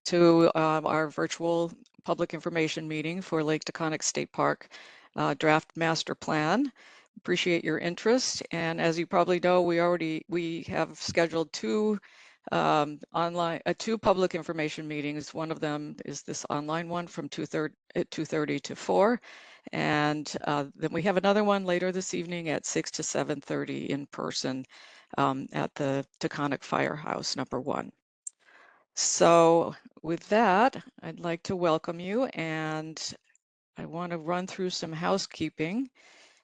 to our virtual public information meeting for Lake Taghkanic State Park Draft Master Plan. Appreciate your interest. And as you probably know, we have scheduled two public information meetings. One of them is this online one from 2:30 to 4. And then we have another one later this evening at 6 to 7:30 in person at the Taghkanic Firehouse #1. So with that, I'd like to welcome you, and I want to run through some housekeeping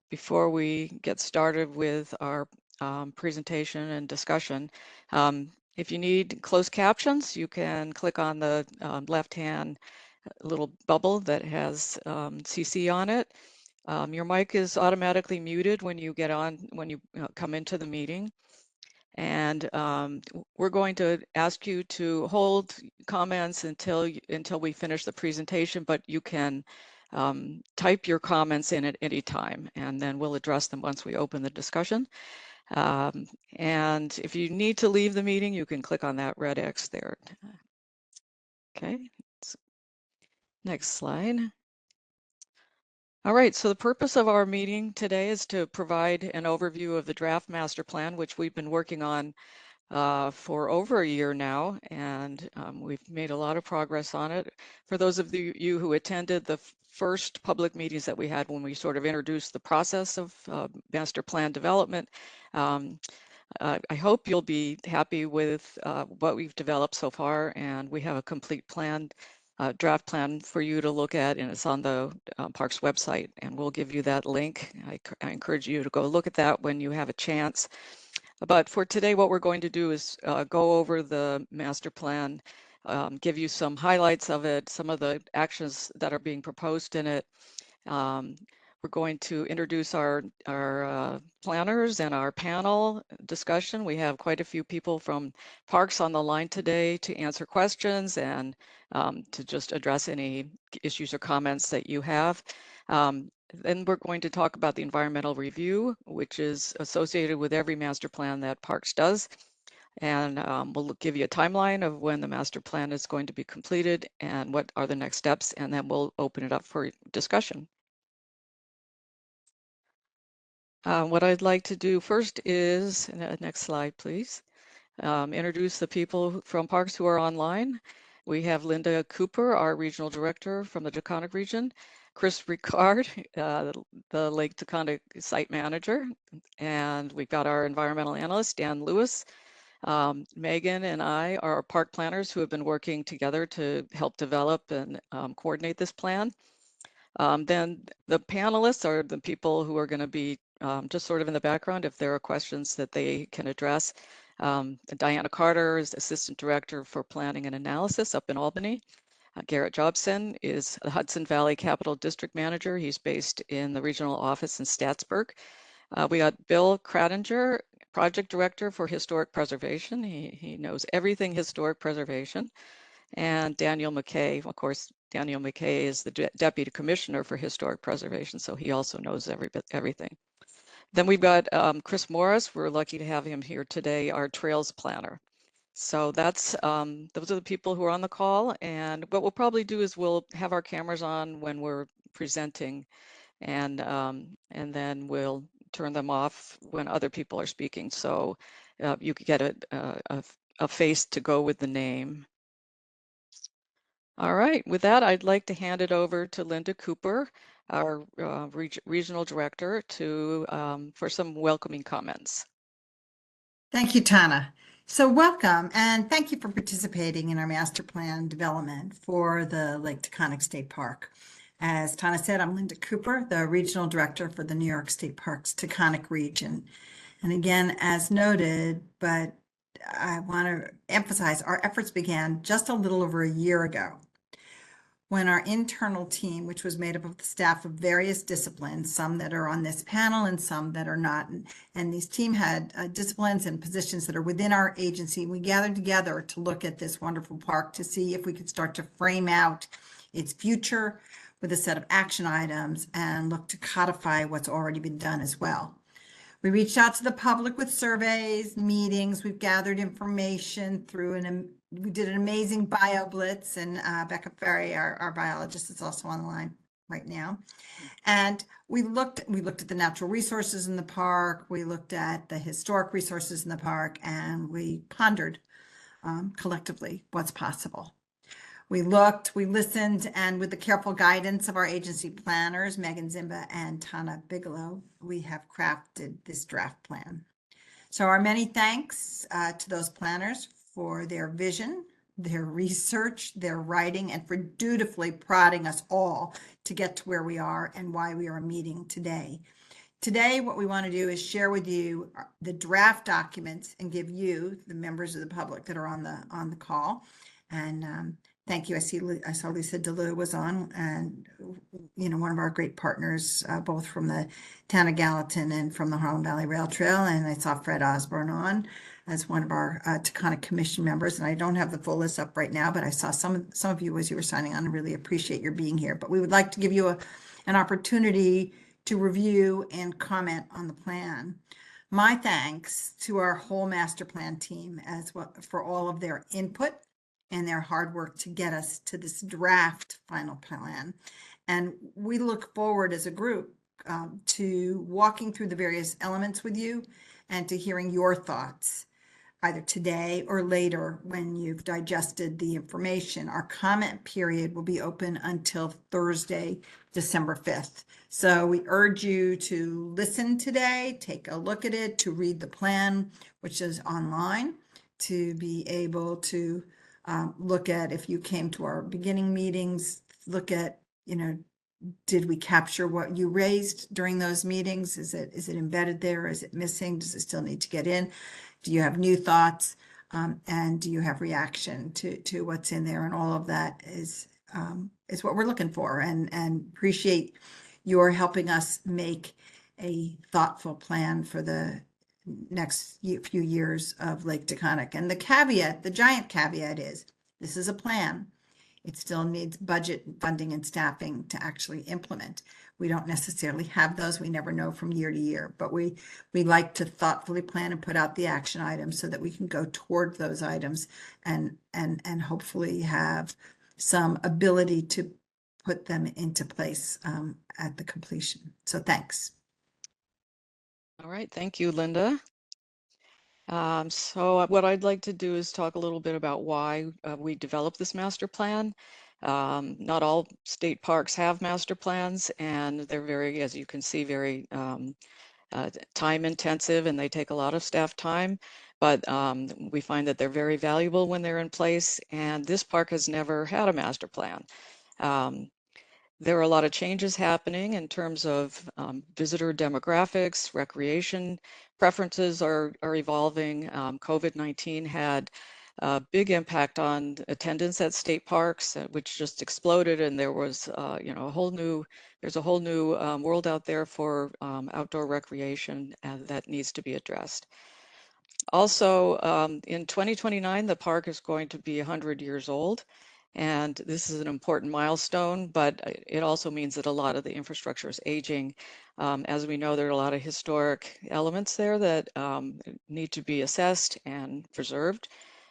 before we get started with our presentation and discussion. If you need closed captions, you can click on the left-hand little bubble that has CC on it. Your mic is automatically muted when you come into the meeting. And we're going to ask you to hold comments until we finish the presentation, but you can type your comments in at any time, and then we'll address them once we open the discussion. And if you need to leave the meeting, you can click on that red X there. Okay, next slide. All right, so the purpose of our meeting today is to provide an overview of the draft master plan, which we've been working on for over a year now, and we've made a lot of progress on it. For those of you who attended the first public meetings that we had when we sort of introduced the process of master plan development, I hope you'll be happy with what we've developed so far, and we have a complete plan, draft plan for you to look at, and it's on the Parks website, and we'll give you that link. I encourage you to go look at that when you have a chance. But for today, what we're going to do is go over the master plan, give you some highlights of it, some of the actions that are being proposed in it. We're going to introduce our planners and our panel discussion. We have quite a few people from Parks on the line today to answer questions and to just address any issues or comments that you have. Then we're going to talk about the environmental review, which is associated with every master plan that Parks does. And we'll give you a timeline of when the master plan is going to be completed and what are the next steps, and then we'll open it up for discussion. What I'd like to do first is, next slide, please, introduce the people from Parks who are online. We have Linda Cooper, our regional director from the Taghkanic region, Chris Ricard, the Lake Taghkanic site manager, and we've got our environmental analyst, Dan Lewis. Megan and I are park planners who have been working together to help develop and coordinate this plan. Then the panelists are the people who are going to be just sort of in the background if there are questions that they can address. Diana Carter is Assistant Director for Planning and Analysis up in Albany. Garrett Jobson is the Hudson Valley Capital District Manager. He's based in the regional office in Statsburg. We got Bill Kratinger, Project Director for Historic Preservation. He knows everything historic preservation. And Daniel McKay, of course, Daniel McKay is the Deputy Commissioner for Historic Preservation, so he also knows everything. Then we've got Chris Morris. We're lucky to have him here today, our Trails Planner. So that's those are the people who are on the call. And what we'll probably do is we'll have our cameras on when we're presenting, and then we'll turn them off when other people are speaking. So you could get a face to go with the name. All right, with that, I'd like to hand it over to Linda Cooper, our regional director, for some welcoming comments. Thank you, Tana. So welcome, and thank you for participating in our master plan development for the Lake Taghkanic State Park. As Tana said, I'm Linda Cooper, the regional director for the New York State Parks Taghkanic region. And again, as noted, but I want to emphasize our efforts began just a little over a year ago, when our internal team, which was made up of the staff of various disciplines, some that are on this panel and some that are not, and these team had disciplines and positions that are within our agency. We gathered together to look at this wonderful park to see if we could start to frame out its future with a set of action items and look to codify what's already been done as well. We reached out to the public with surveys, meetings. We've gathered information through we did an amazing bio blitz, and Becca Ferry, our biologist, is also on the line right now. And we looked at the natural resources in the park. We looked at the historic resources in the park, and we pondered collectively what's possible. We looked, we listened, and with the careful guidance of our agency planners, Megan Zimba and Tana Bigelow, we have crafted this draft plan. So our many thanks to those planners for their vision, their research, their writing, and for dutifully prodding us all to get to where we are and why we are meeting today. Today, what we want to do is share with you the draft documents and give you, the members of the public that are on the call, and thank you. I saw Lisa DeLue was on, and one of our great partners, both from the town of Gallatin and from the Harlem Valley Rail Trail. And I saw Fred Osborne on as one of our Taghkanic Commission members. And I don't have the full list up right now, but I saw some of you as you were signing on. I really appreciate your being here. But we would like to give you an opportunity to review and comment on the plan. My thanks to our whole master plan team as well for all of their input and their hard work to get us to this draft final plan. And we look forward as a group to walking through the various elements with you and to hearing your thoughts either today or later when you've digested the information. Our comment period will be open until Thursday, December 5th. So we urge you to listen today, take a look at it, to read the plan, which is online, to be able to look at, if you came to our beginning meetings, look at, did we capture what you raised during those meetings? Is it embedded there? Is it missing? Does it still need to get in? Do you have new thoughts? And do you have reaction to what's in there? And all of that is what we're looking for, and appreciate your helping us make a thoughtful plan for the next few years of Lake Taghkanic. And the giant caveat is, this is a plan. It still needs budget, funding, and staffing to actually implement. We don't necessarily have those. We never know from year to year, but we like to thoughtfully plan and put out the action items so that we can go toward those items and hopefully have some ability to put them into place at the completion. So thanks. All right, thank you, Linda. So what I'd like to do is talk a little bit about why we developed this master plan. Not all state parks have master plans, and they're very, as you can see, very time intensive, and they take a lot of staff time, but we find that they're very valuable when they're in place, and this park has never had a master plan. There are a lot of changes happening in terms of visitor demographics, recreation preferences are evolving. COVID-19 had a big impact on attendance at state parks, which just exploded, and there was, there's a whole new world out there for outdoor recreation that needs to be addressed. Also, in 2029, the park is going to be 100 years old. And this is an important milestone, but it also means that a lot of the infrastructure is aging. As we know, there are a lot of historic elements there that need to be assessed and preserved.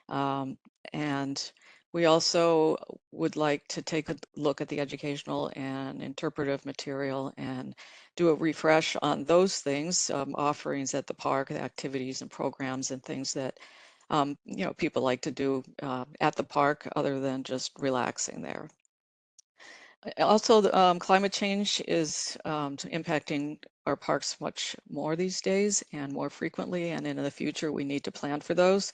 And we also would like to take a look at the educational and interpretive material and do a refresh on those things, offerings at the park, the activities and programs and things that people like to do at the park other than just relaxing there. Also, climate change is impacting our parks much more these days and more frequently, and in the future we need to plan for those.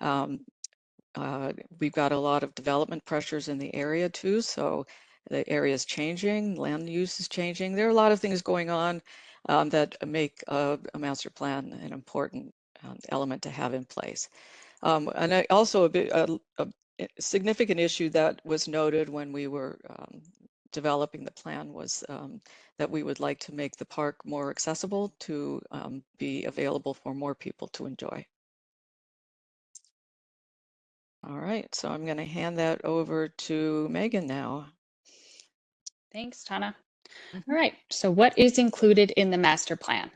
We've got a lot of development pressures in the area too, so the area is changing, land use is changing. There are a lot of things going on that make a master plan an important element to have in place. And also a significant issue that was noted when we were developing the plan was that we would like to make the park more accessible to be available for more people to enjoy. All right, so I'm going to hand that over to Megan now. Thanks, Tana. All right, so what is included in the master plan?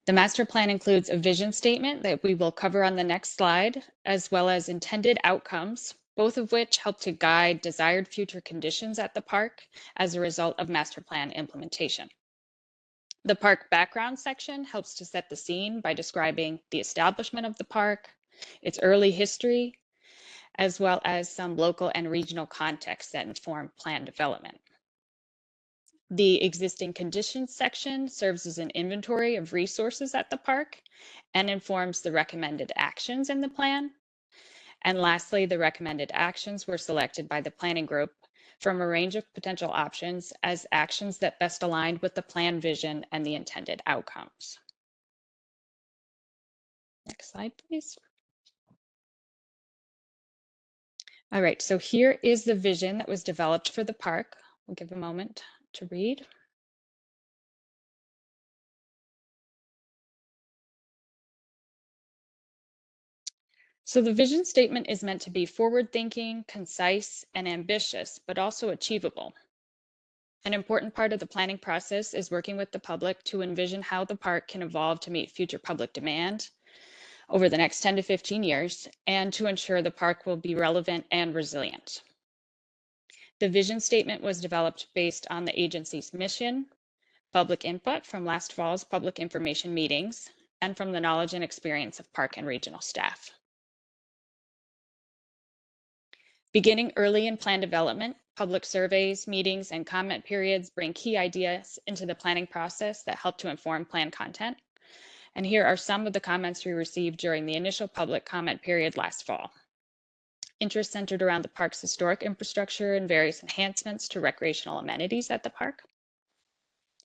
The master plan includes a vision statement that we will cover on the next slide, as well as intended outcomes, both of which help to guide desired future conditions at the park as a result of master plan implementation. The park background section helps to set the scene by describing the establishment of the park, its early history, as well as some local and regional contexts that inform plan development. The existing conditions section serves as an inventory of resources at the park and informs the recommended actions in the plan. And lastly, the recommended actions were selected by the planning group from a range of potential options as actions that best aligned with the plan vision and the intended outcomes. Next slide, please. All right, so here is the vision that was developed for the park. We'll give a moment to read. So the vision statement is meant to be forward-thinking, concise, and ambitious, but also achievable. An important part of the planning process is working with the public to envision how the park can evolve to meet future public demand over the next 10 to 15 years, and to ensure the park will be relevant and resilient. The vision statement was developed based on the agency's mission, public input from last fall's public information meetings, and from the knowledge and experience of park and regional staff. Beginning early in plan development, public surveys, meetings, and comment periods bring key ideas into the planning process that help to inform plan content. And here are some of the comments we received during the initial public comment period last fall. Interest centered around the park's historic infrastructure and various enhancements to recreational amenities at the park.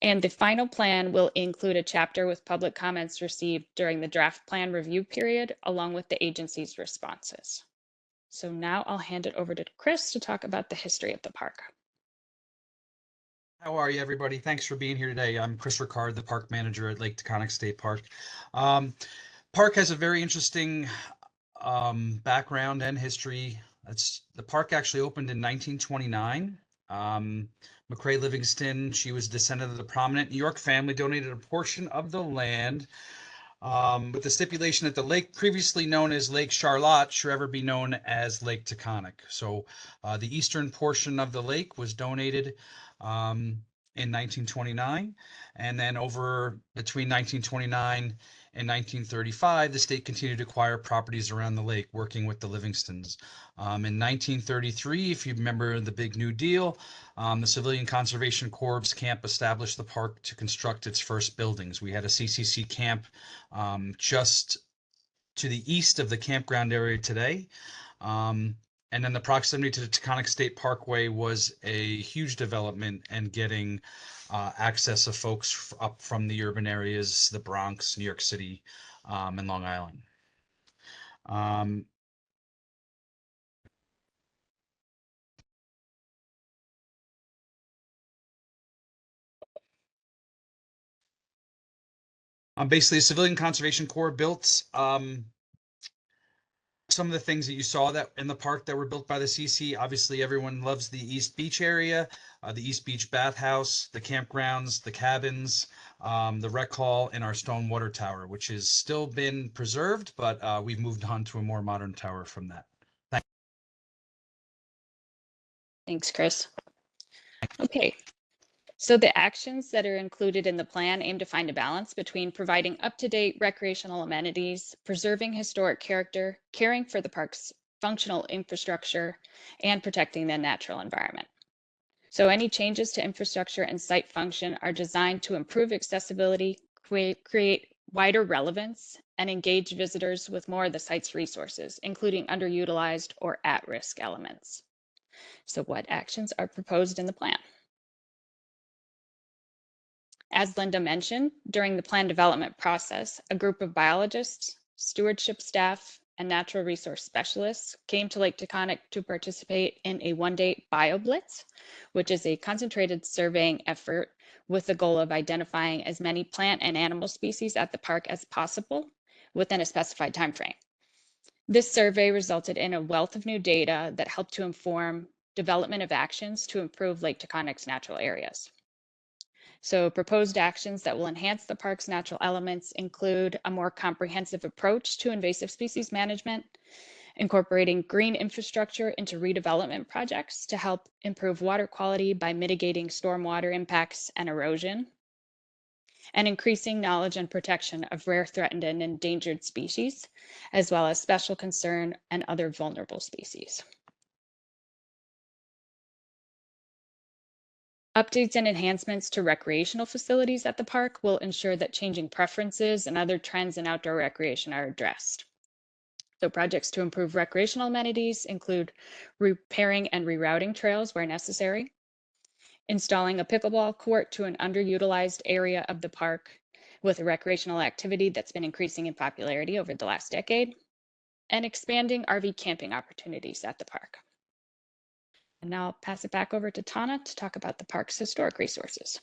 And the final plan will include a chapter with public comments received during the draft plan review period, along with the agency's responses. So now I'll hand it over to Chris to talk about the history of the park. How are you, everybody? Thanks for being here today. I'm Chris Ricard, the park manager at Lake Taghkanic State Park. Park has a very interesting background and history. The park actually opened in 1929. McCrae Livingston, she was a descendant of the prominent New York family, donated a portion of the land with the stipulation that the lake previously known as Lake Charlotte should ever be known as Lake Taghkanic. So the eastern portion of the lake was donated in 1929, and then over between 1929 and 1935, the state continued to acquire properties around the lake, working with the Livingstons. In 1933, if you remember the big New Deal, the Civilian Conservation Corps camp established the park to construct its first buildings. We had a CCC camp just to the east of the campground area today. And then the proximity to the Taghkanic State Parkway was a huge development and getting access of folks up from the urban areas, the Bronx, New York City, and Long Island. Basically, the Civilian Conservation Corps built some of the things that you saw that in the park that were built by the CC. Obviously, everyone loves the East Beach area, the East Beach bathhouse, the campgrounds, the cabins, the rec hall, and our stone water tower, which has still been preserved, but we've moved on to a more modern tower from that. Thanks, Chris. Okay, so the actions that are included in the plan aim to find a balance between providing up-to-date recreational amenities, preserving historic character, caring for the park's functional infrastructure, and protecting the natural environment. So any changes to infrastructure and site function are designed to improve accessibility, create wider relevance, and engage visitors with more of the site's resources, including underutilized or at-risk elements. So what actions are proposed in the plan? As Linda mentioned, during the plan development process, a group of biologists, stewardship staff, and natural resource specialists came to Lake Taghkanic to participate in a one-day BioBlitz, which is a concentrated surveying effort with the goal of identifying as many plant and animal species at the park as possible within a specified time frame. This survey resulted in a wealth of new data that helped to inform development of actions to improve Lake Tagkanic's natural areas. So proposed actions that will enhance the park's natural elements include a more comprehensive approach to invasive species management, incorporating green infrastructure into redevelopment projects to help improve water quality by mitigating stormwater impacts and erosion, and increasing knowledge and protection of rare, threatened, and endangered species, as well as special concern and other vulnerable species. Updates and enhancements to recreational facilities at the park will ensure that changing preferences and other trends in outdoor recreation are addressed. So projects to improve recreational amenities include repairing and rerouting trails where necessary, installing a pickleball court to an underutilized area of the park with a recreational activity that's been increasing in popularity over the last decade, and expanding RV camping opportunities at the park. And now I'll pass it back over to Tana to talk about the park's historic resources.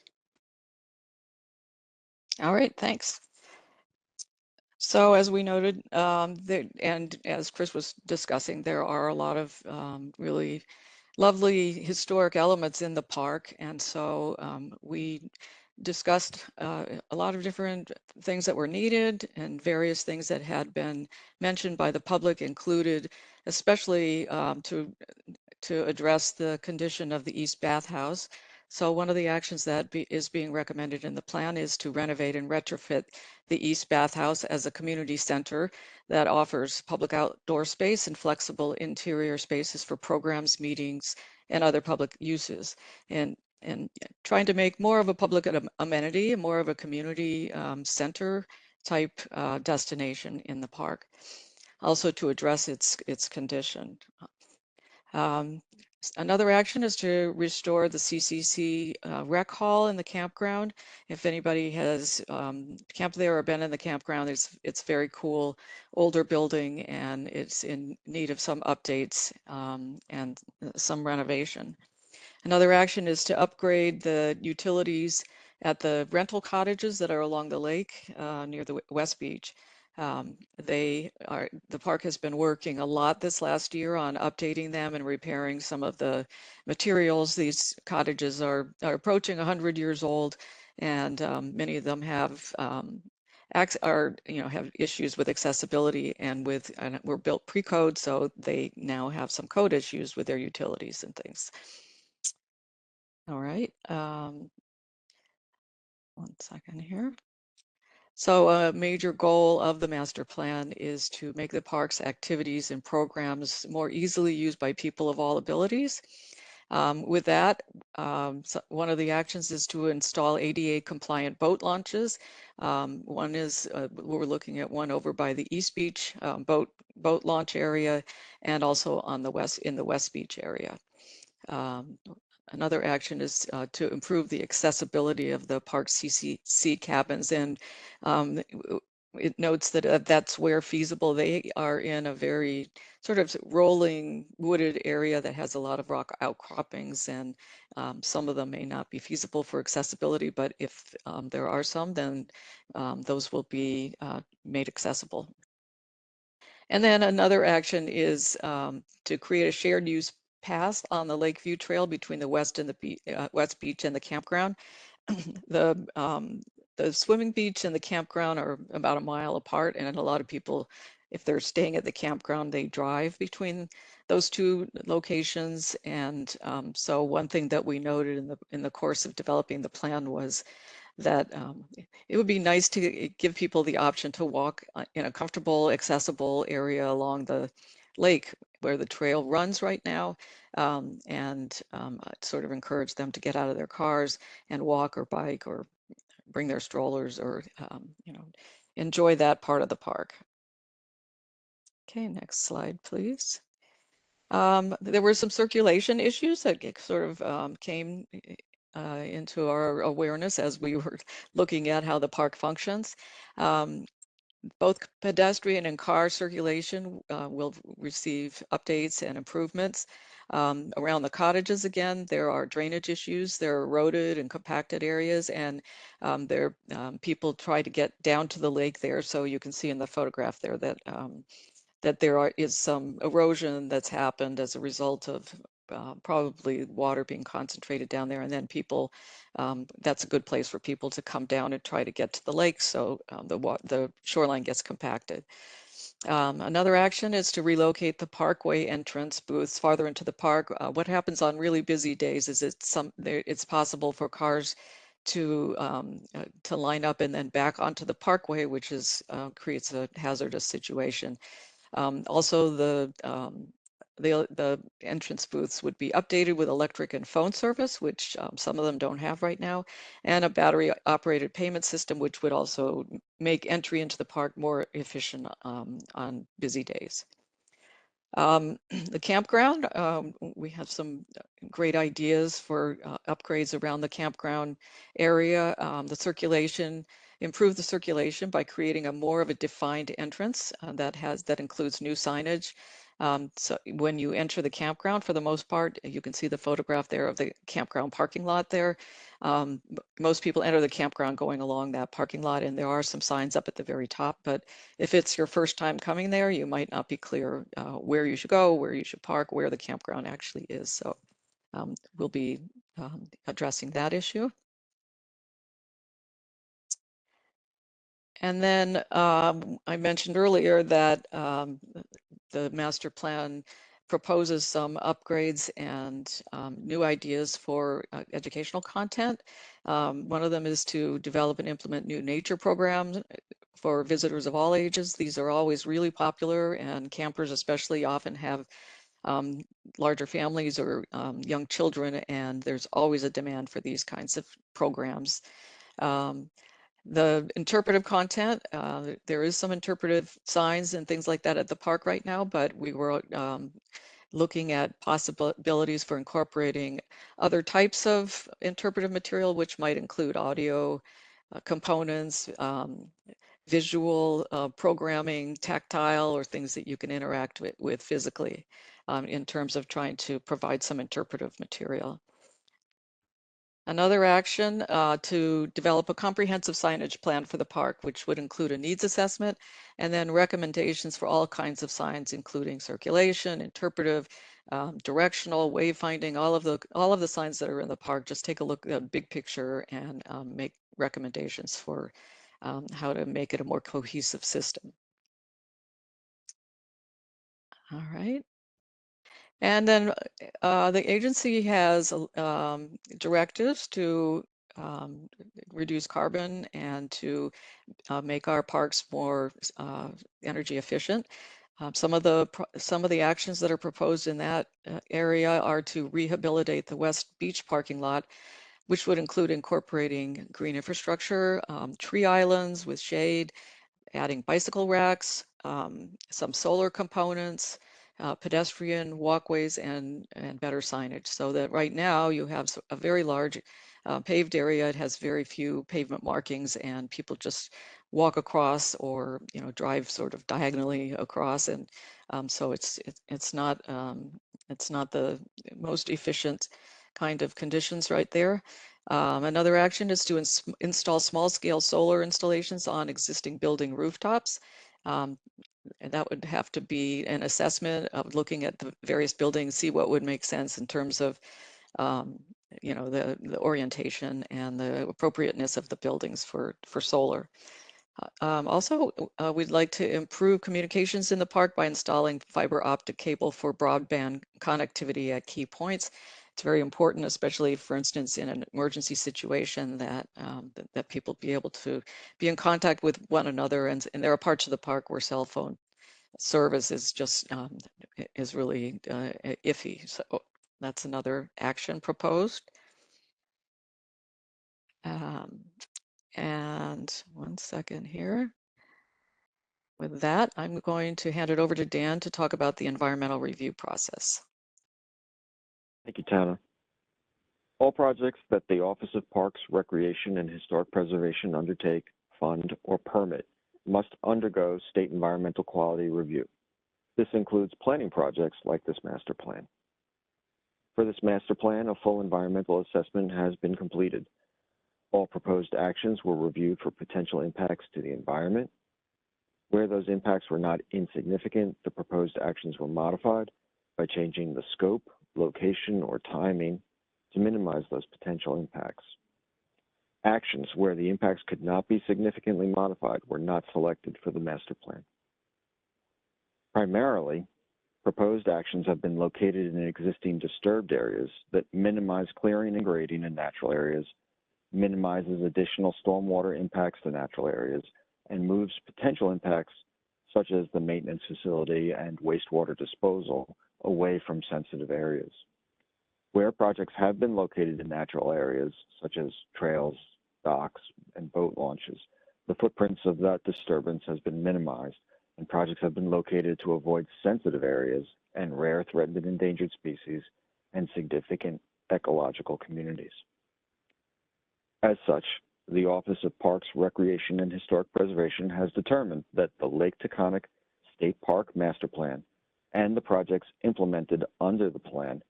All right, thanks. So as we noted, and as Chris was discussing, there are a lot of really lovely historic elements in the park. And so we discussed a lot of different things that were needed, and various things that had been mentioned by the public included, especially to address the condition of the East Bathhouse. So one of the actions that is being recommended in the plan is to renovate and retrofit the East Bathhouse as a community center that offers public outdoor space and flexible interior spaces for programs, meetings, and other public uses. And trying to make more of a public amenity, more of a community center type destination in the park. Also to address its condition. Another action is to restore the CCC rec hall in the campground. If anybody has camped there or been in the campground, it's very cool, older building, and it's in need of some updates and some renovation. Another action is to upgrade the utilities at the rental cottages that are along the lake near the West Beach. The park has been working a lot this last year on updating them and repairing some of the materials. These cottages are approaching 100 years old, and many of them have have issues with accessibility and were built pre-code, so they now have some code issues with their utilities and things. All right. 1 second here. So a major goal of the master plan is to make the park's activities and programs more easily used by people of all abilities. With that, so one of the actions is to install ADA compliant boat launches. One is, we're looking at one over by the East Beach boat launch area, and also on in the West Beach area. Another action is to improve the accessibility of the park CCC cabins, and it notes that that's where feasible. They are in a very sort of rolling wooded area that has a lot of rock outcroppings, and some of them may not be feasible for accessibility, but if there are some, then those will be made accessible. And then another action is to create a shared use path on the Lakeview Trail between the West Beach and the campground. The swimming beach and the campground are about a mile apart, and a lot of people, if they're staying at the campground, they drive between those two locations. And so one thing that we noted in the course of developing the plan was that it would be nice to give people the option to walk in a comfortable, accessible area along the lake where the trail runs right now, and sort of encourage them to get out of their cars and walk or bike or bring their strollers, or enjoy that part of the park. Okay, next slide, please. There were some circulation issues that sort of came into our awareness as we were looking at how the park functions. Both pedestrian and car circulation will receive updates and improvements. Around the cottages, again, there are drainage issues. There are eroded and compacted areas, and people try to get down to the lake there. So you can see in the photograph there that that there is some erosion that's happened as a result of probably water being concentrated down there, and then people, that's a good place for people to come down and try to get to the lake, so the shoreline gets compacted. Another action is to relocate the parkway entrance booths farther into the park. What happens on really busy days is it's possible for cars to line up and then back onto the parkway, which creates a hazardous situation. Also, the entrance booths would be updated with electric and phone service, which some of them don't have right now, and a battery operated payment system, which would also make entry into the park more efficient on busy days. The campground, we have some great ideas for upgrades around the campground area. Improve the circulation by creating more of a defined entrance that includes new signage. So when you enter the campground, for the most part, you can see the photograph there of the campground parking lot there. Most people enter the campground going along that parking lot, and there are some signs up at the very top, but if it's your first time coming there, you might not be clear where you should go, where you should park, where the campground actually is. So we'll be addressing that issue. And then I mentioned earlier that the master plan proposes some upgrades and new ideas for educational content. One of them is to develop and implement new nature programs for visitors of all ages. These are always really popular, and campers especially often have larger families or young children, and there's always a demand for these kinds of programs. The interpretive content, there is some interpretive signs and things like that at the park right now, but we were looking at possibilities for incorporating other types of interpretive material, which might include audio components, visual programming, tactile, or things that you can interact with physically in terms of trying to provide some interpretive material. Another action to develop a comprehensive signage plan for the park, which would include a needs assessment and then recommendations for all kinds of signs, including circulation, interpretive, directional, wayfinding, all of the signs that are in the park. Just take a look at the big picture and make recommendations for how to make it a more cohesive system. All right. And then the agency has directives to reduce carbon and to make our parks more energy efficient. Some of the actions that are proposed in that area are to rehabilitate the West Beach parking lot, which would include incorporating green infrastructure, tree islands with shade, adding bicycle racks, some solar components, pedestrian walkways, and better signage. So that right now you have a very large paved area. It has very few pavement markings, and people just walk across or drive sort of diagonally across, and so it's not the most efficient kind of conditions right there. Another action is to install small-scale solar installations on existing building rooftops. And that would have to be an assessment of looking at the various buildings, see what would make sense in terms of the orientation and the appropriateness of the buildings for solar. Also, we'd like to improve communications in the park by installing fiber optic cable for broadband connectivity at key points. It's very important, especially, for instance, in an emergency situation, that people be able to be in contact with one another. And there are parts of the park where cell phone service is just is really iffy. So that's another action proposed. And one second here. With that, I'm going to hand it over to Dan to talk about the environmental review process. Thank you, Tana. All projects that the Office of Parks, Recreation, and Historic Preservation undertake, fund, or permit must undergo state environmental quality review. This includes planning projects like this master plan. For this master plan, a full environmental assessment has been completed. All proposed actions were reviewed for potential impacts to the environment. Where those impacts were not insignificant, the proposed actions were modified by changing the scope location, or timing to minimize those potential impacts. Actions where the impacts could not be significantly modified were not selected for the master plan. Primarily, proposed actions have been located in existing disturbed areas that minimize clearing and grading in natural areas, minimizes additional stormwater impacts to natural areas, and moves potential impacts such as the maintenance facility and wastewater disposal away from sensitive areas. Where projects have been located in natural areas, such as trails, docks, and boat launches, the footprints of that disturbance has been minimized, and projects have been located to avoid sensitive areas and rare, threatened, and endangered species and significant ecological communities. As such, the Office of Parks, Recreation, and Historic Preservation has determined that the Lake Taghkanic State Park Master Plan and the projects implemented under the plan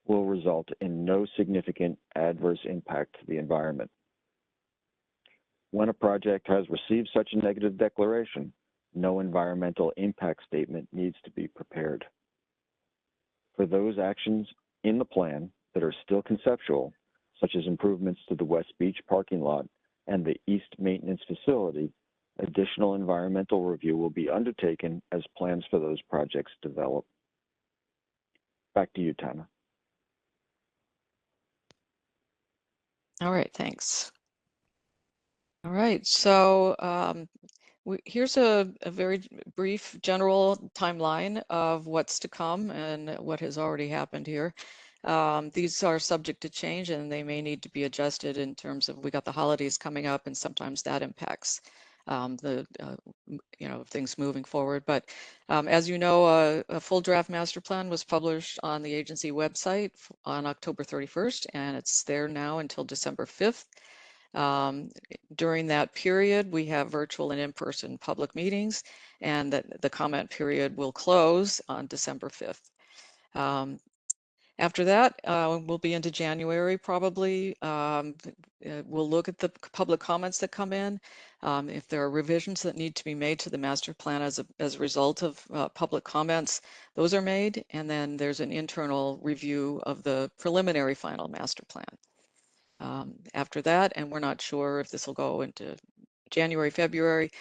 will result in no significant adverse impact to the environment. When a project has received such a negative declaration, no environmental impact statement needs to be prepared. For those actions in the plan that are still conceptual, such as improvements to the West Beach parking lot and the East Maintenance Facility, additional environmental review will be undertaken as plans for those projects develop. Back to you, Tana. All right, thanks. All right, so here's a very brief general timeline of what's to come and what has already happened here. These are subject to change and they may need to be adjusted in terms of, we got the holidays coming up and sometimes that impacts things moving forward. But as you know, a full draft master plan was published on the agency website on October 31st, and it's there now until December 5th. During that period, we have virtual and in-person public meetings, and the comment period will close on December 5th. After that, we'll be into January probably. We'll look at the public comments that come in. If there are revisions that need to be made to the master plan as a result of public comments, those are made, and then there's an internal review of the preliminary final master plan. After that, and we're not sure if this will go into January, February,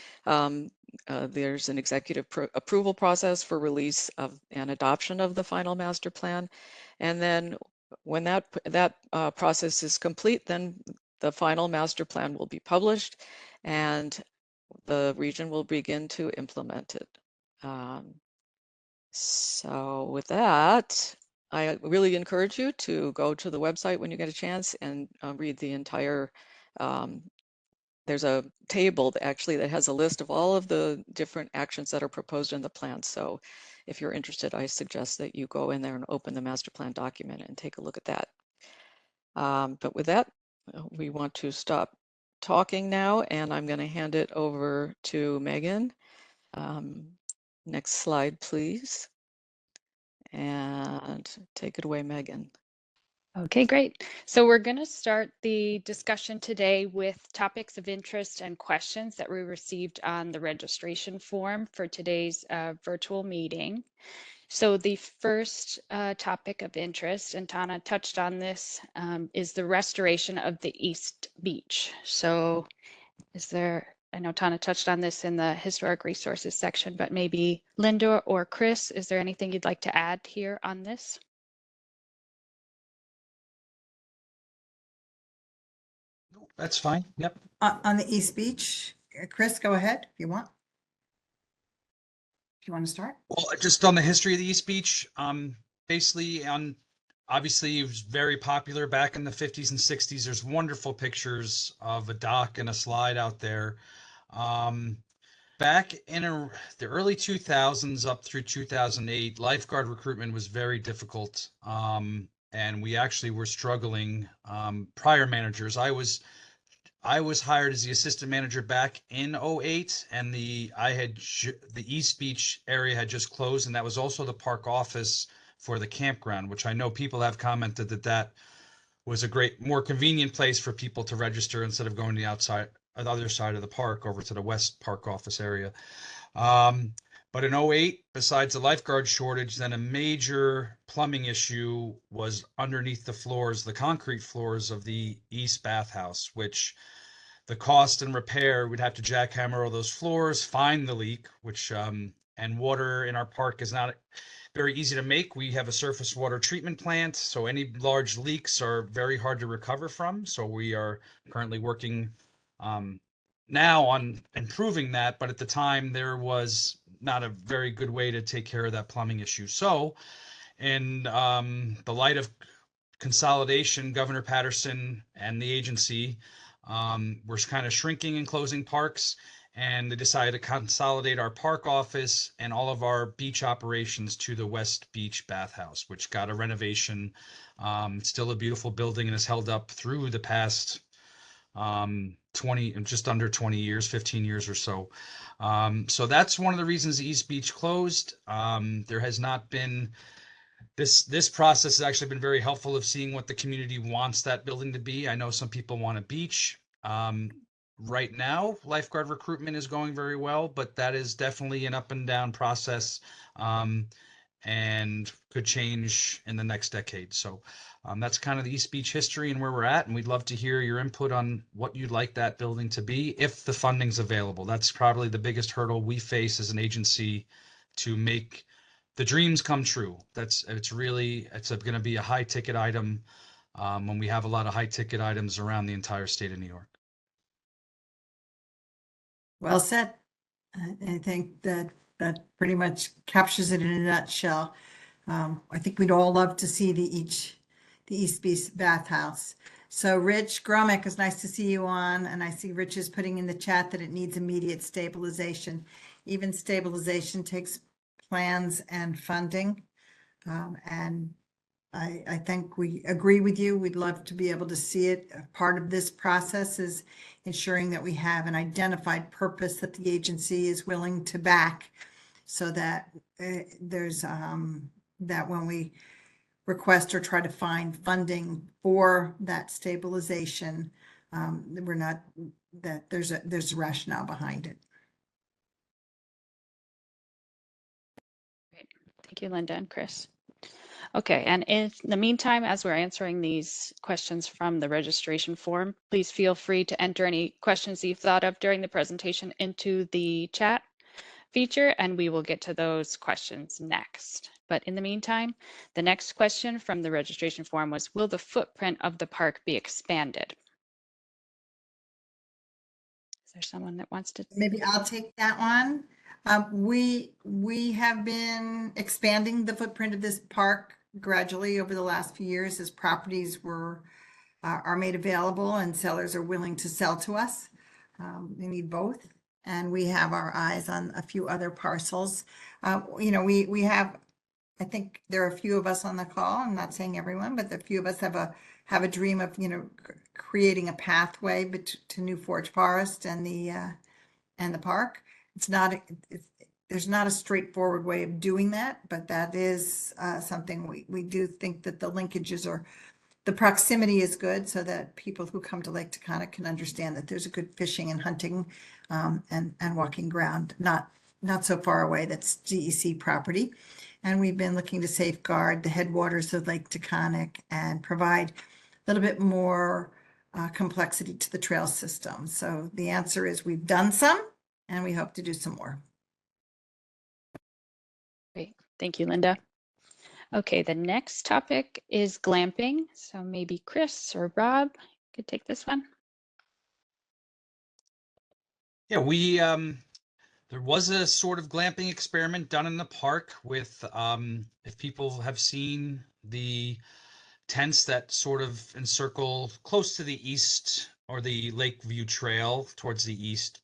there's an executive approval process for release of and adoption of the final master plan. And then when that process is complete, then the final master plan will be published and the region will begin to implement it. So with that, I really encourage you to go to the website when you get a chance and read the entire, there's a table actually that has a list of all of the different actions that are proposed in the plan. So if you're interested, I suggest that you go in there and open the master plan document and take a look at that. But with that, we want to stop talking now, and I'm going to hand it over to Megan. Next slide, please. And take it away, Megan. Okay, great. So we're going to start the discussion today with topics of interest and questions that we received on the registration form for today's virtual meeting. So the first topic of interest, and Tana touched on this, is the restoration of the East Beach. So is there, I know Tana touched on this in the historic resources section, but maybe Linda or Chris, is there anything you'd like to add here on this? That's fine. Yep. On the East Beach, Chris, go ahead if you want. If you want to start. Well, just on the history of the East Beach, basically obviously it was very popular back in the 50s and 60s. There's wonderful pictures of a dock and a slide out there. Back in the early 2000s up through 2008, lifeguard recruitment was very difficult. And we actually were struggling. Prior managers, I was hired as the assistant manager back in 2008, and the East Beach area had just closed, and that was also the park office for the campground, which I know people have commented that was a more convenient place for people to register instead of going to the other side of the park over to the West Park office area. But in '08, besides the lifeguard shortage, then a major plumbing issue was underneath the floors, the concrete floors of the East bathhouse, which the cost and repair, we'd have to jackhammer all those floors, find the leak, which, and water in our park is not very easy to make. We have a surface water treatment plant, so any large leaks are very hard to recover from. So we are currently working now on improving that, but at the time there was not a very good way to take care of that plumbing issue. So in the light of consolidation, Governor Patterson and the agency were kind of shrinking and closing parks, and they decided to consolidate our park office and all of our beach operations to the West Beach Bathhouse, which got a renovation. Still a beautiful building and has held up through the past 20, just under 20 years, 15 years or so. So that's one of the reasons East Beach closed. There has not been this process has actually been very helpful of seeing what the community wants that building to be. I know some people want a beach. Right now, lifeguard recruitment is going very well, but that is definitely an up and down process, and could change in the next decade. So that's kind of the East Beach history and where we're at. And we'd love to hear your input on what you'd like that building to be if the funding's available. That's probably the biggest hurdle we face as an agency to make the dreams come true. It's going to be a high ticket item when we have a lot of high ticket items around the entire state of New York. Well said. I think that pretty much captures it in a nutshell. I think we'd all love to see the East Beach Bathhouse. So Rich Gromick, it's nice to see you on, and I see Rich is putting in the chat that it needs immediate stabilization. Even stabilization takes plans and funding. And I think we agree with you. We'd love to be able to see it. Part of this process is ensuring that we have an identified purpose that the agency is willing to back, so that there's that when we request or try to find funding for that stabilization, we're not, that there's a rationale behind it. Great. Thank you, Linda and Chris. Okay, and in the meantime, as we're answering these questions from the registration form, please feel free to enter any questions that you've thought of during the presentation into the chat feature, and we will get to those questions next. But in the meantime, the next question from the registration form was, will the footprint of the park be expanded? Is there someone that wants to? Maybe I'll take that one. We have been expanding the footprint of this park gradually over the last few years as properties are made available and sellers are willing to sell to us. We need both, and we have our eyes on a few other parcels. We have, I think there are a few of us on the call, I'm not saying everyone, but a few of us have a dream of, creating a pathway to New Forge Forest and the park. There's not a straightforward way of doing that, but that is something we do think that the linkages or the proximity is good, so that people who come to Lake Taghkanic can understand that there's a good fishing and hunting and walking ground, not so far away. That's DEC property. And we've been looking to safeguard the headwaters of Lake Taghkanic and provide a little bit more complexity to the trail system. So the answer is we've done some, and we hope to do some more. Great, thank you, Linda. Okay, the next topic is glamping. So maybe Chris or Rob could take this one. Yeah, there was a sort of glamping experiment done in the park with, if people have seen the tents that sort of encircle close to the east or the Lakeview Trail towards the east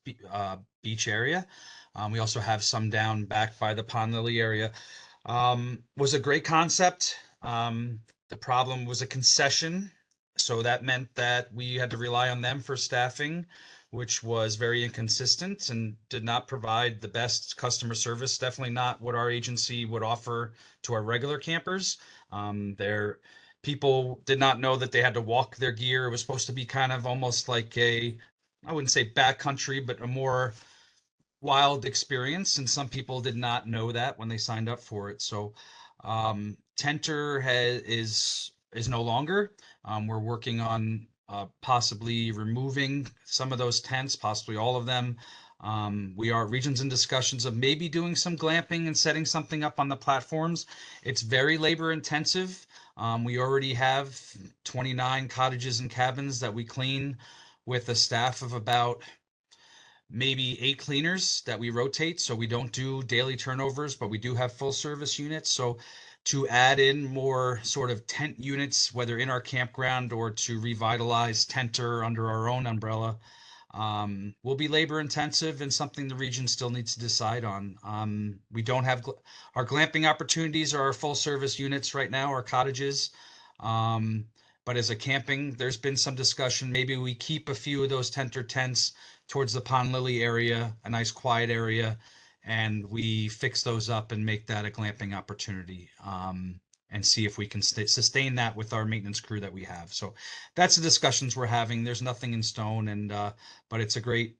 beach area. We also have some down back by the Pond Lily area. Was a great concept. The problem was a concession. So that meant that we had to rely on them for staffing, which was very inconsistent and did not provide the best customer service. Definitely not what our agency would offer to our regular campers. Their people did not know that they had to walk their gear. It was supposed to be kind of almost like I wouldn't say backcountry, but a more wild experience, and some people did not know that when they signed up for it. So Tenter is no longer. We're working on possibly removing some of those tents, possibly all of them. We are regions in discussions of maybe doing some glamping and setting something up on the platforms. It's very labor intensive. We already have 29 cottages and cabins that we clean with a staff of about maybe 8 cleaners that we rotate. So we don't do daily turnovers, but we do have full service units. So to add in more sort of tent units, whether in our campground or to revitalize Tenter under our own umbrella, will be labor intensive and something the region still needs to decide on. We don't have our glamping opportunities are our full service units right now, our cottages. But as a camping, there's been some discussion. Maybe we keep a few of those Tenter tents towards the Pond Lily area, a nice quiet area, and we fix those up and make that a glamping opportunity. And see if we can sustain that with our maintenance crew that we have. So that's the discussions we're having. There's nothing in stone, and but it's a great.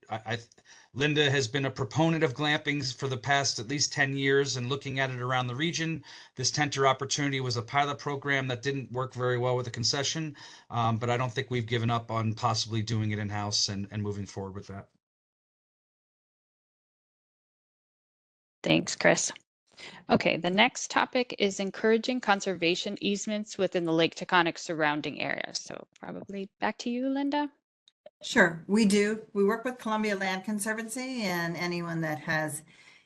Linda has been a proponent of glamping for the past at least 10 years and looking at it around the region. This Tenter opportunity was a pilot program that didn't work very well with the concession, but I don't think we've given up on possibly doing it in-house and moving forward with that. Thanks, Chris. Okay, the next topic is encouraging conservation easements within the Lake Taghkanic surrounding areas. So probably back to you, Linda. Sure, we do. We work with Columbia Land Conservancy, and anyone that has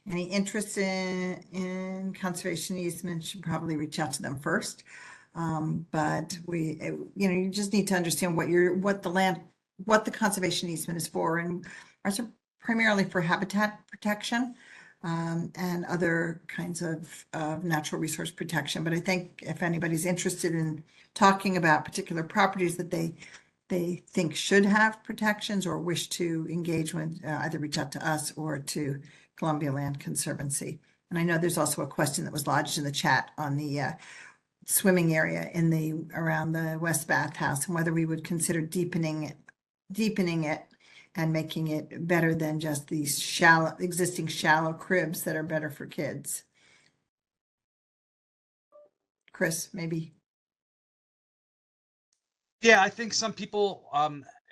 any interest in conservation easements should probably reach out to them first. But you just need to understand what the conservation easement is for, and ours are primarily for habitat protection and other kinds of natural resource protection. But I think if anybody's interested in talking about particular properties that they think should have protections or wish to engage with, either reach out to us or to Columbia Land Conservancy. And I know there's also a question that was lodged in the chat on the swimming area around the West Bathhouse, and whether we would consider deepening it and making it better than just these existing shallow cribs that are better for kids. Chris, maybe. Yeah, I think some people,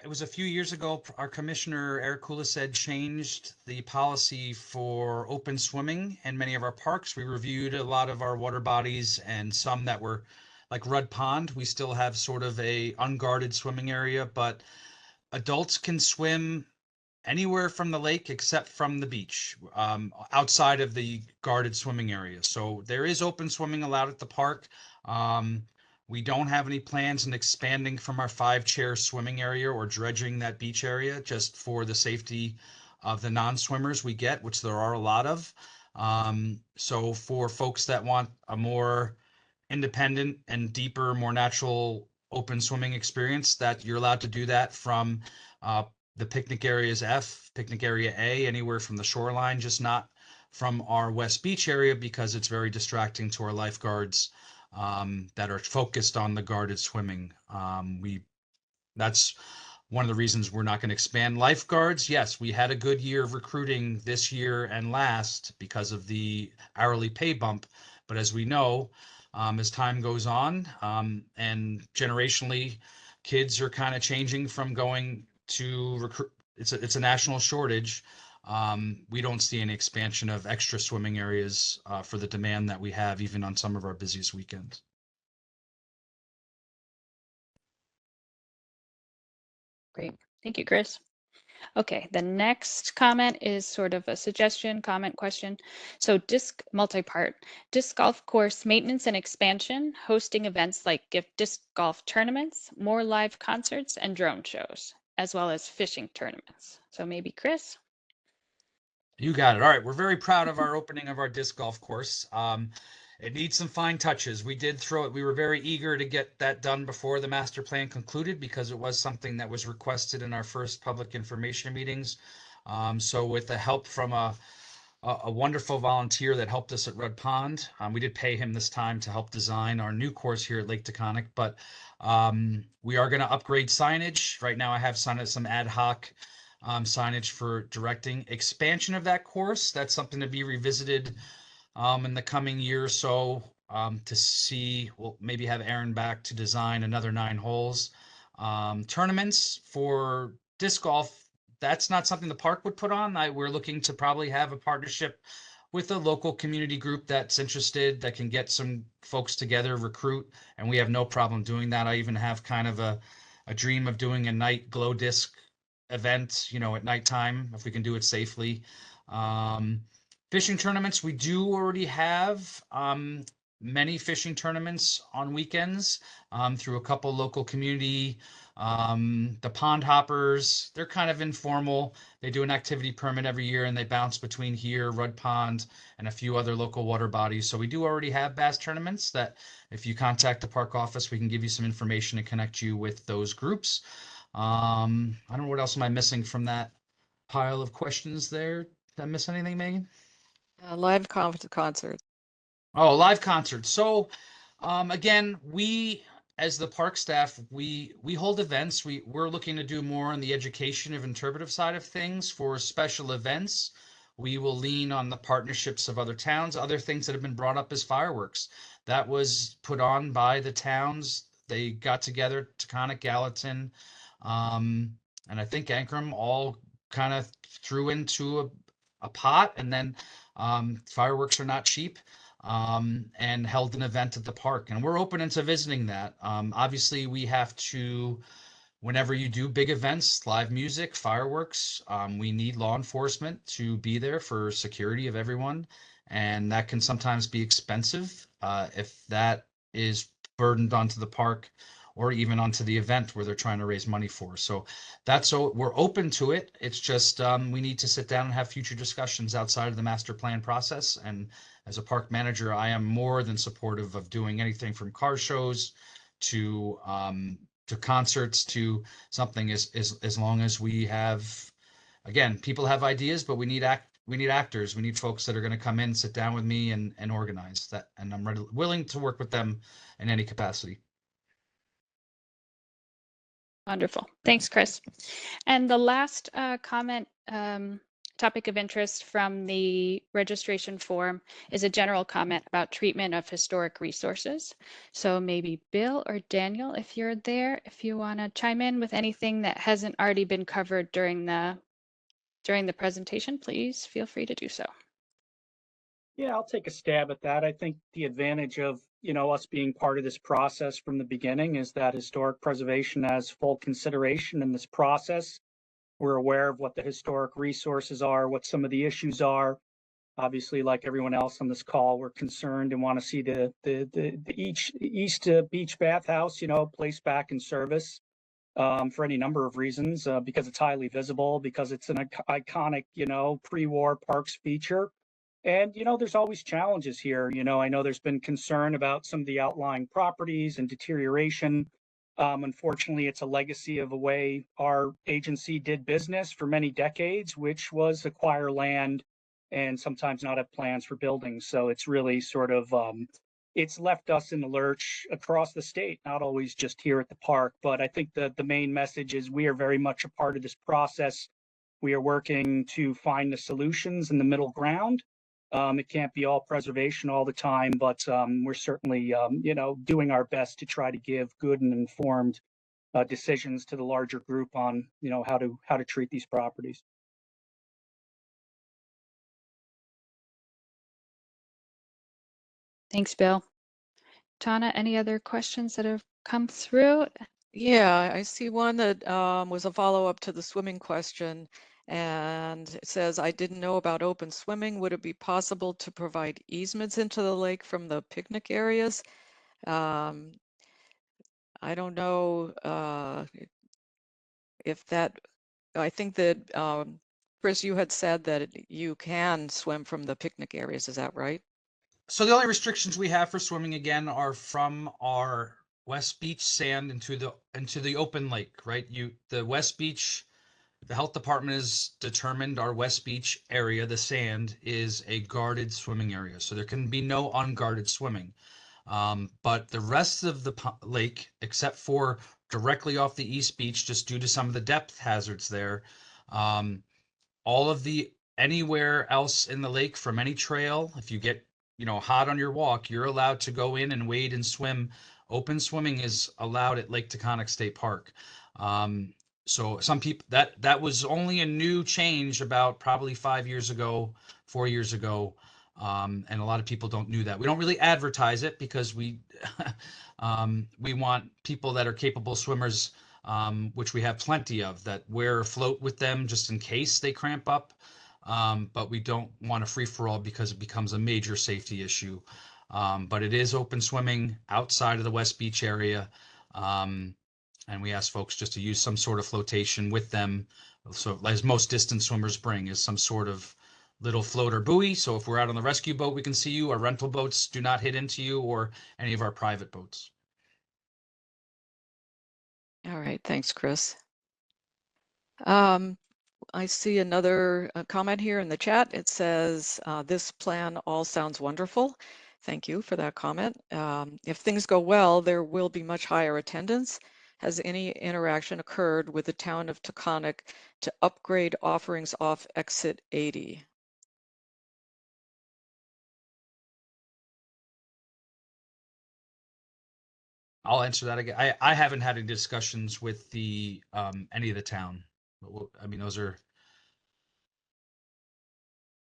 it was a few years ago, our commissioner, Eric Kulised, changed the policy for open swimming in many of our parks. We reviewed a lot of our water bodies, and some that were like Rudd Pond. We still have sort of a unguarded swimming area, but adults can swim anywhere from the lake except from the beach, outside of the guarded swimming area. So there is open swimming allowed at the park. We don't have any plans in expanding from our 5-chair swimming area or dredging that beach area, just for the safety of the non-swimmers we get, which there are a lot of. So for folks that want a more independent and deeper, more natural open swimming experience, that you're allowed to do that from the picnic areas picnic area A, anywhere from the shoreline, just not from our West Beach area, because it's very distracting to our lifeguards that are focused on the guarded swimming. That's one of the reasons we're not going to expand lifeguards. Yes, we had a good year of recruiting this year and last because of the hourly pay bump. But as we know, as time goes on, and generationally, kids are kind of changing from going to recruit. It's a national shortage. We don't see any expansion of extra swimming areas for the demand that we have, even on some of our busiest weekends. Great. Thank you, Chris. Okay, the next comment is sort of a suggestion, comment, question. So multi-part, disc golf course maintenance and expansion, hosting events like gift disc golf tournaments, more live concerts and drone shows, as well as fishing tournaments. So maybe Chris? You got it. All right. We're very proud of our opening of our disc golf course. It needs some fine touches. We did throw it. We were very eager to get that done before the master plan concluded, because it was something that was requested in our first public information meetings. So with the help from a wonderful volunteer that helped us at Rudd Pond, we did pay him this time to help design our new course here at Lake Taghkanic, but we are going to upgrade signage. Right now I have some ad hoc signage for directing. Expansion of that course, that's something to be revisited in the coming year or so, to see, we'll maybe have Aaron back to design another 9 holes. Tournaments for disc golf, that's not something the park would put on. We're looking to probably have a partnership with a local community group that's interested, that can get some folks together, recruit, and we have no problem doing that. I even have kind of a dream of doing a night glow disc event, you know, at nighttime, if we can do it safely. Fishing tournaments, we do already have many fishing tournaments on weekends through a couple local community. The Pond Hoppers, they're kind of informal. They do an activity permit every year and they bounce between here, Rudd Pond, and a few other local water bodies. So we do already have bass tournaments that if you contact the park office, we can give you some information and connect you with those groups. I don't know, what else am I missing from that pile of questions there? Did I miss anything, Megan? Live concerts. Oh, live concerts. So, again, we as the park staff, we hold events. We're looking to do more on the education of interpretive side of things for special events. We will lean on the partnerships of other towns. Other things that have been brought up as fireworks. That was put on by the towns. They got together, Taghkanic, Gallatin, and I think Ankrum, all kind of threw into a pot, and then fireworks are not cheap, and held an event at the park. And we're open into visiting that. Obviously, we have to, whenever you do big events, live music, fireworks, we need law enforcement to be there for security of everyone. And that can sometimes be expensive if that is burdened onto the park or even onto the event where they're trying to raise money for. So we're open to it. It's just we need to sit down and have future discussions outside of the master plan process. And as a park manager, I am more than supportive of doing anything from car shows to concerts to something, as long as we have, again, people have ideas, but we need actors. We need folks that are going to come in, sit down with me and organize that. And I'm willing to work with them in any capacity. Wonderful. Thanks, Chris. And the last comment, topic of interest from the registration form is a general comment about treatment of historic resources. So maybe Bill or Daniel, if you're there, if you want to chime in with anything that hasn't already been covered during the presentation, please feel free to do so. Yeah, I'll take a stab at that. I think the advantage of, us being part of this process from the beginning is that historic preservation has full consideration in this process. We're aware of what the historic resources are, what some of the issues are. Obviously, like everyone else on this call, we're concerned and want to see the East Beach Bathhouse, placed back in service for any number of reasons, because it's highly visible, because it's an iconic, pre-war parks feature. And, there's always challenges here. I know there's been concern about some of the outlying properties and deterioration. Unfortunately, it's a legacy of a way our agency did business for many decades, which was acquire land and sometimes not have plans for buildings. So it's really sort of, it's left us in the lurch across the state, not always just here at the park. But I think the main message is we are very much a part of this process. We are working to find the solutions in the middle ground. It can't be all preservation all the time, but we're certainly, doing our best to try to give good and informed decisions to the larger group on, how to treat these properties. Thanks, Bill. Tana, any other questions that have come through? Yeah, I see one that was a follow-up to the swimming question, and it says, I didn't know about open swimming. Would it be possible to provide easements into the lake from the picnic areas? I don't know if that, I think that, Chris, you had said that you can swim from the picnic areas. Is that right? So the only restrictions we have for swimming, again, are from our West Beach sand into the open lake, right? The West Beach, the health department has determined our West Beach area, the sand, is a guarded swimming area. So there can be no unguarded swimming. But the rest of the lake, except for directly off the East Beach, just due to some of the depth hazards there, All of the anywhere else in the lake from any trail, if you get, hot on your walk, you're allowed to go in and wade and swim. Open swimming is allowed at Lake Taghkanic State Park. So some people, that was only a new change about probably 5 years ago, 4 years ago. And a lot of people don't knew that. We don't really advertise it because we want people that are capable swimmers, which we have plenty of, that wear a float with them just in case they cramp up. But we don't want a free for all because it becomes a major safety issue. But it is open swimming outside of the West Beach area. And we ask folks just to use some sort of flotation with them. So as most distance swimmers bring is some sort of little float or buoy. So if we're out on the rescue boat, we can see you. Our rental boats do not hit into you, or any of our private boats. All right, thanks, Chris. I see another comment here in the chat. It says, this plan all sounds wonderful. Thank you for that comment. If things go well, there will be much higher attendance. Has any interaction occurred with the town of Taghkanic to upgrade offerings off exit 80? I'll answer that again. I haven't had any discussions with the any of the town. I mean, those are,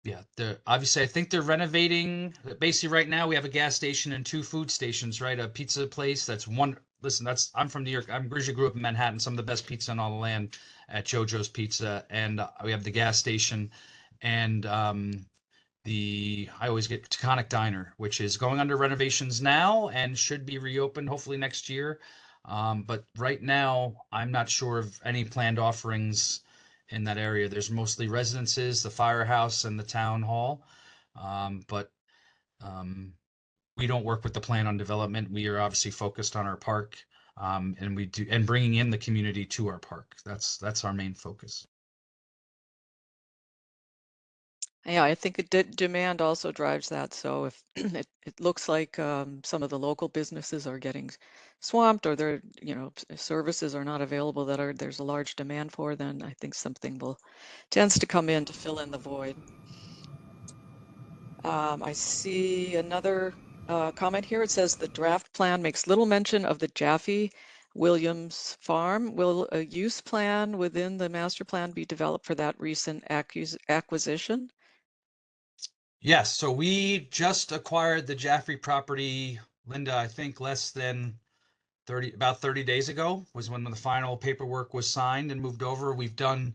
yeah, they're obviously, I think they're renovating. Basically, right now we have a gas station and 2 food stations, right? A pizza place that's one. Listen, I'm from New York. I'm originally grew up in Manhattan. Some of the best pizza in all the land at JoJo's Pizza, and we have the gas station, and I always get Taghkanic Diner, which is going under renovations now and should be reopened hopefully next year. But right now, I'm not sure of any planned offerings in that area. There's mostly residences, the firehouse, and the town hall. But we don't work with the plan on development. We are obviously focused on our park, and bringing in the community to our park. That's our main focus. Yeah, I think demand also drives that. So if it looks like some of the local businesses are getting swamped, or their services are not available that there's a large demand for, then I think something tends to come in to fill in the void. I see another comment here. It says the draft plan makes little mention of the Jaffe Williams farm. Will a use plan within the master plan be developed for that recent acquisition? Yes, so we just acquired the Jaffrey property, Linda, I think less than about 30 days ago was when the final paperwork was signed and moved over. We've done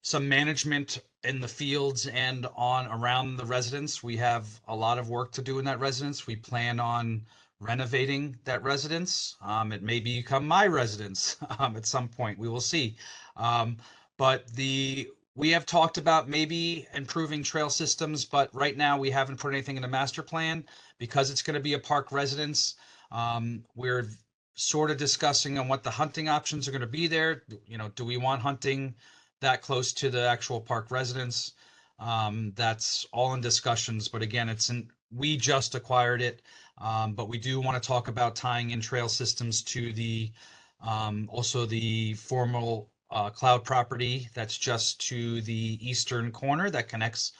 some management in the fields and on around the residence. We have a lot of work to do in that residence. We plan on renovating that residence. It may become my residence at some point. We will see. But we have talked about maybe improving trail systems, but right now we haven't put anything in the master plan because it's going to be a park residence. We're sort of discussing on what the hunting options are going to be there. Do we want hunting that close to the actual park residence? That's all in discussions, but again, we just acquired it. But we do want to talk about tying in trail systems to the also the formal cloud property that's just to the eastern corner that connects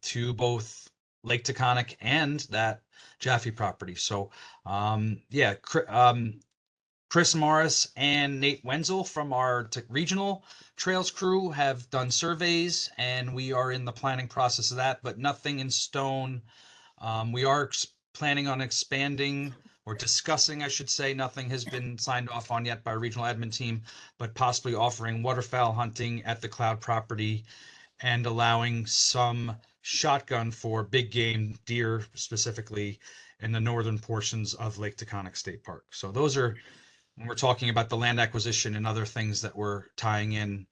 to both Lake Taghkanic and that Jaffe property. So yeah, Chris Morris and Nate Wenzel from our regional trails crew have done surveys, and we are in the planning process of that, but nothing in stone. We are planning on expanding, or discussing, I should say. Nothing has been signed off on yet by our regional admin team, but possibly offering waterfowl hunting at the cloud property and allowing some shotgun for big game, deer specifically, in the northern portions of Lake Taghkanic State Park. So those are, when we're talking about the land acquisition and other things that we're tying in,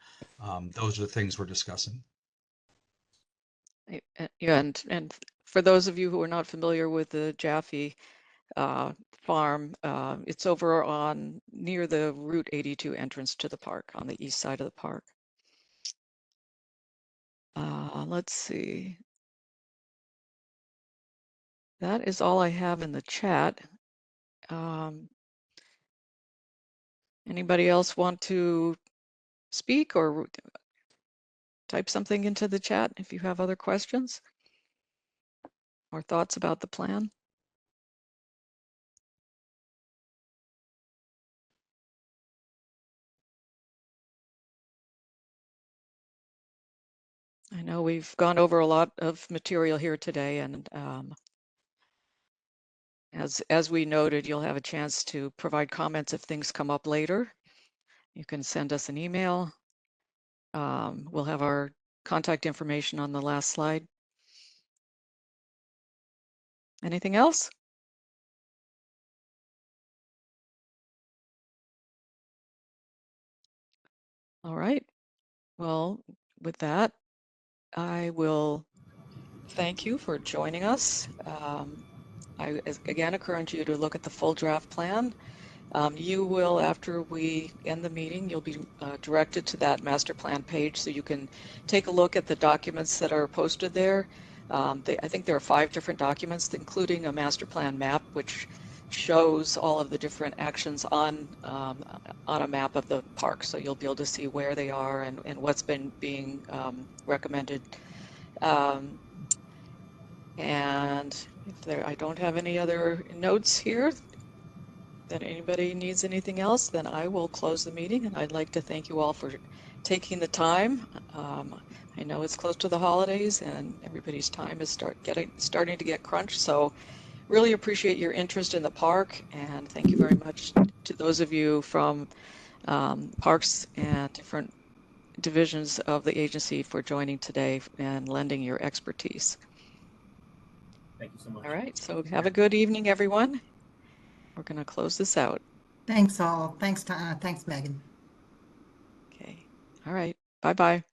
those are the things we're discussing. Yeah, and for those of you who are not familiar with the Jaffe farm, it's over on near the Route 82 entrance to the park on the east side of the park. Let's see. That is all I have in the chat. Anybody else want to speak, or type something into the chat if you have other questions or thoughts about the plan. I know we've gone over a lot of material here today, and as we noted, you'll have a chance to provide comments if things come up later. You can send us an email. We'll have our contact information on the last slide. Anything else? All right. Well, with that, I will thank you for joining us. I again encourage you to look at the full draft plan. You will, after we end the meeting, you'll be directed to that master plan page so you can take a look at the documents that are posted there. I think there are 5 different documents, including a master plan map, which shows all of the different actions on a map of the park. So you'll be able to see where they are and what's been being recommended. And if I don't have any other notes here, that anybody needs anything else, then I will close the meeting. And I'd like to thank you all for taking the time. I know it's close to the holidays and everybody's time is starting to get crunched. So really appreciate your interest in the park, and thank you very much to those of you from parks and different divisions of the agency for joining today and lending your expertise. Thank you so much. All right, so have a good evening, everyone. We're going to close this out. Thanks all. Thanks, Tana. Thanks, Megan. Okay. All right. Bye-bye.